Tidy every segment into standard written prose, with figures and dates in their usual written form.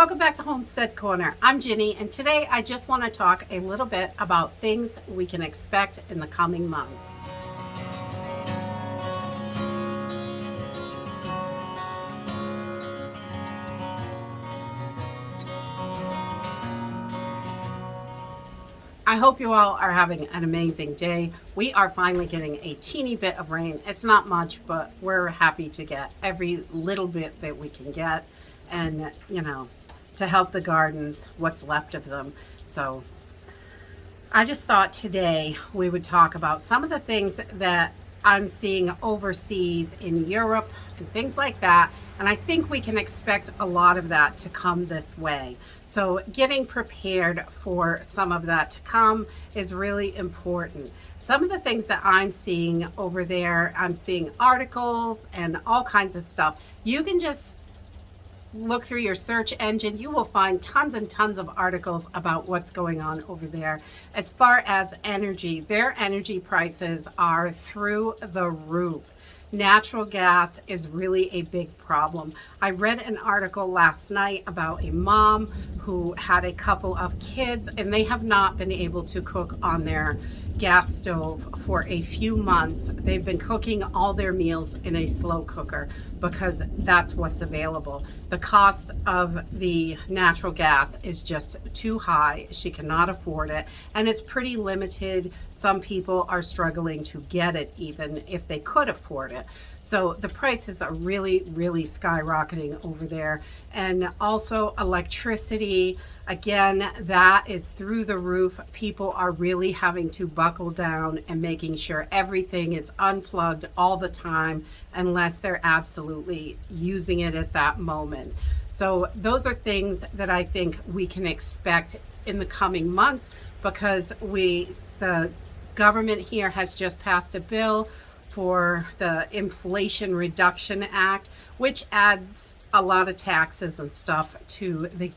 Welcome back to Homestead Corner. I'm Ginny, and today I just want to talk a little bit about things we can expect in the coming months. I hope you all are having an amazing day. We are finally getting a teeny bit of rain. It's not much, but we're happy to get every little bit that we can get, and to help the gardens, what's left of them. So I just thought today we would talk about some of the things that I'm seeing overseas in Europe and things like that. And I think we can expect a lot of that to come this way. So getting prepared for some of that to come is really important. Some of the things that I'm seeing over there, I'm seeing articles and all kinds of stuff. You can just look through your search engine. You will find tons and tons of articles about what's going on over there. As far as energy, their energy prices are through the roof. Natural gas is really a big problem. I read an article last night about a mom who had a couple of kids, and they have not been able to cook on their gas stove for a few months. They've been cooking all their meals in a slow cooker because that's what's available. The cost of the natural gas is just too high. She cannot afford it, and it's pretty limited. Some people are struggling to get it even if they could afford it. So the prices are really, really skyrocketing over there. And also electricity, again, that is through the roof. People are really having to buckle down and making sure everything is unplugged all the time unless they're absolutely using it at that moment. So those are things that I think we can expect in the coming months, because the government here has just passed a bill for the Inflation Reduction Act, which adds a lot of taxes and stuff to the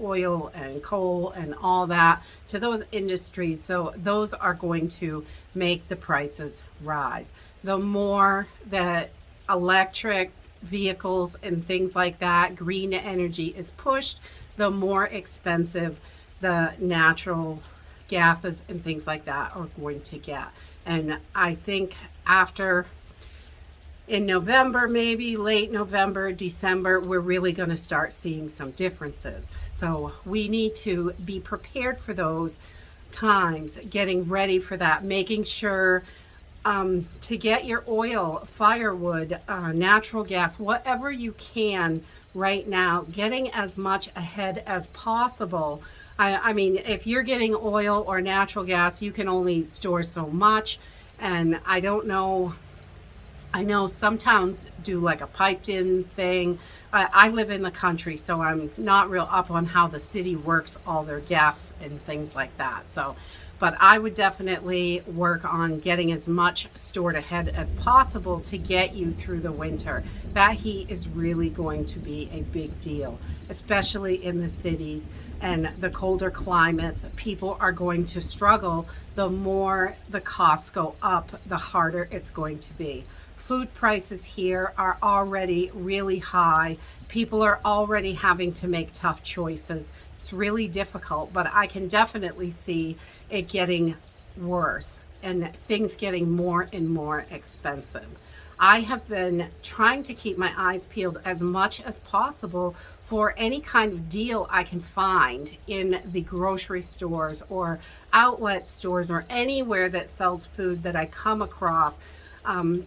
oil and coal and all that, to those industries. So those are going to make the prices rise. The more that electric vehicles and things like that, green energy is pushed, the more expensive the natural gases and things like that are going to get. And I think in November, maybe late November, December, we're really going to start seeing some differences. So we need to be prepared for those times, getting ready for that, making sure to get your oil, firewood, natural gas, whatever you can right now, getting as much ahead as possible. I mean, if you're getting oil or natural gas, you can only store so much. And I don't know, I know some towns do like a piped in thing. I live in the country, so I'm not real up on how the city works all their gas and things like that. So, but I would definitely work on getting as much stored ahead as possible to get you through the winter. That heat is really going to be a big deal, especially in the cities and the colder climates. People are going to struggle. The more the costs go up, the harder it's going to be. Food prices here are already really high. People are already having to make tough choices. It's really difficult, but I can definitely see it getting worse and things getting more and more expensive. I have been trying to keep my eyes peeled as much as possible for any kind of deal I can find in the grocery stores or outlet stores or anywhere that sells food that I come across.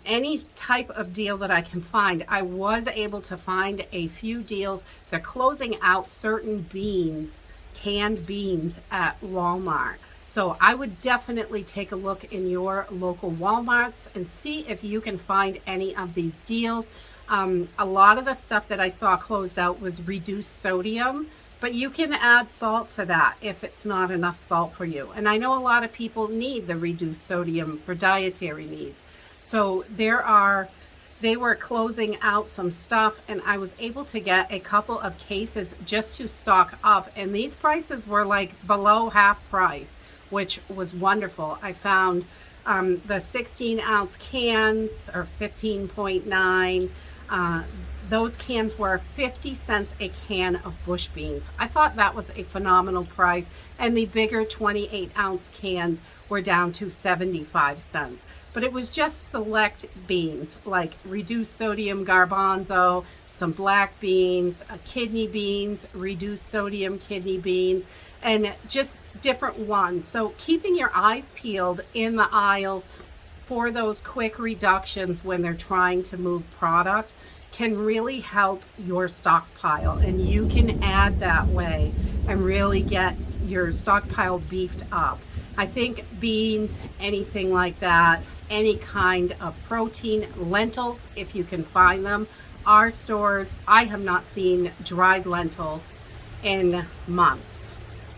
Any type of deal that I can find. I was able to find a few deals. They're closing out certain beans, canned beans at Walmart. So I would definitely take a look in your local Walmarts and see if you can find any of these deals. A lot of the stuff that I saw closed out was reduced sodium, but you can add salt to that if it's not enough salt for you. And I know a lot of people need the reduced sodium for dietary needs. So they were closing out some stuff, and I was able to get a couple of cases just to stock up. And these prices were like below half price, which was wonderful. I found the 16-ounce cans are 15.9. those cans were 50 cents a can of bush beans. I thought that was a phenomenal price. And the bigger 28-ounce cans were down to 75 cents. But it was just select beans like reduced sodium garbanzo, some black beans, kidney beans, reduced sodium kidney beans, and just different ones. So keeping your eyes peeled in the aisles for those quick reductions when they're trying to move product can really help your stockpile, and you can add that way and really get your stockpile beefed up. I think beans, anything like that, any kind of protein, lentils, if you can find them. Our stores, I have not seen dried lentils in months.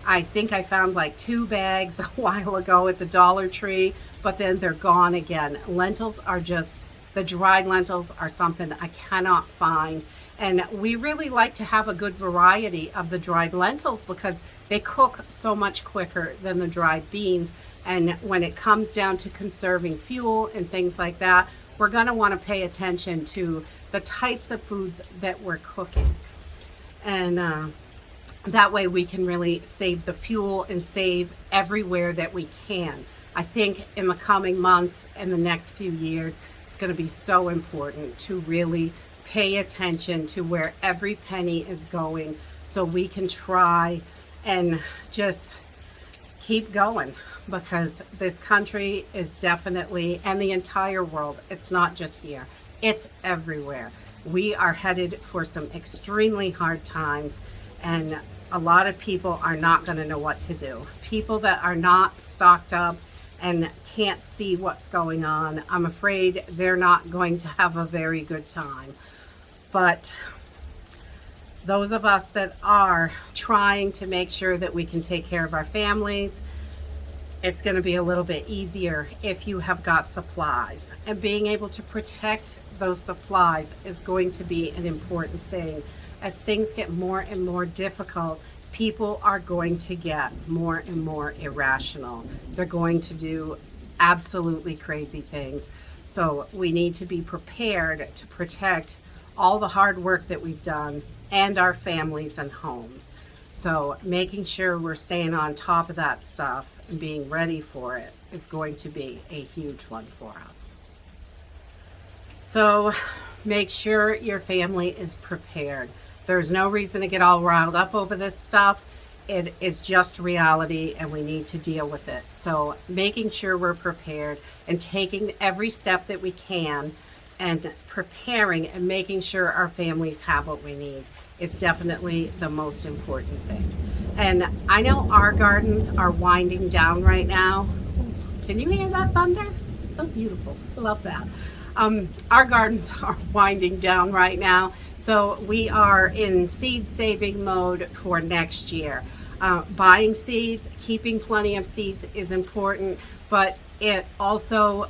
I think I found like 2 bags a while ago at the Dollar Tree, but then they're gone again. Lentils are just, the dried lentils are something I cannot find. And we really like to have a good variety of the dried lentils because they cook so much quicker than the dried beans. And when it comes down to conserving fuel and things like that, we're going to want to pay attention to the types of foods that we're cooking. And that way we can really save the fuel and save everywhere that we can. I think in the coming months and the next few years, it's going to be so important to really pay attention to where every penny is going so we can try and just keep going, because this country is definitely, and the entire world, it's not just here, it's everywhere. We are headed for some extremely hard times, and a lot of people are not going to know what to do. People that are not stocked up and can't see what's going on, I'm afraid they're not going to have a very good time. But those of us that are trying to make sure that we can take care of our families, it's going to be a little bit easier if you have got supplies. And being able to protect those supplies is going to be an important thing. As things get more and more difficult, people are going to get more and more irrational. They're going to do absolutely crazy things. So we need to be prepared to protect all the hard work that we've done and our families and homes. So making sure we're staying on top of that stuff and being ready for it is going to be a huge one for us. So make sure your family is prepared. There's no reason to get all riled up over this stuff. It is just reality and we need to deal with it. So making sure we're prepared and taking every step that we can and preparing and making sure our families have what we need is definitely the most important thing. And I know our gardens are winding down right now. Can you hear that thunder? It's so beautiful. I love that. Our gardens are winding down right now. So we are in seed saving mode for next year. Buying seeds, keeping plenty of seeds is important, but it also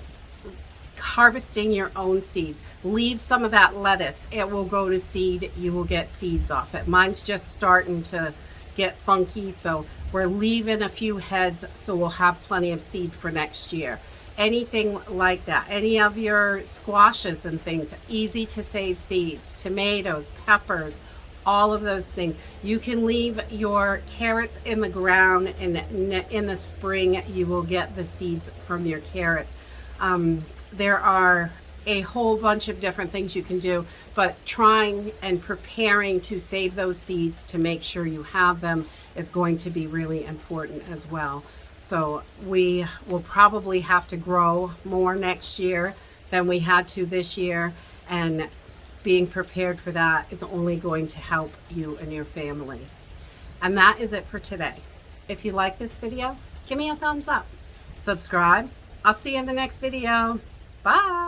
harvesting your own seeds. Leave some of that lettuce. It will go to seed. You will get seeds off it. Mine's just starting to get funky, so we're leaving a few heads so we'll have plenty of seed for next year. Anything like that, any of your squashes and things, easy to save seeds, tomatoes, peppers, all of those things. You can leave your carrots in the ground, and in the spring you will get the seeds from your carrots. There are a whole bunch of different things you can do, but trying and preparing to save those seeds to make sure you have them is going to be really important as well. So we will probably have to grow more next year than we had to this year, and being prepared for that is only going to help you and your family. And that is it for today. If you like this video, give me a thumbs up. Subscribe. I'll see you in the next video. Bye.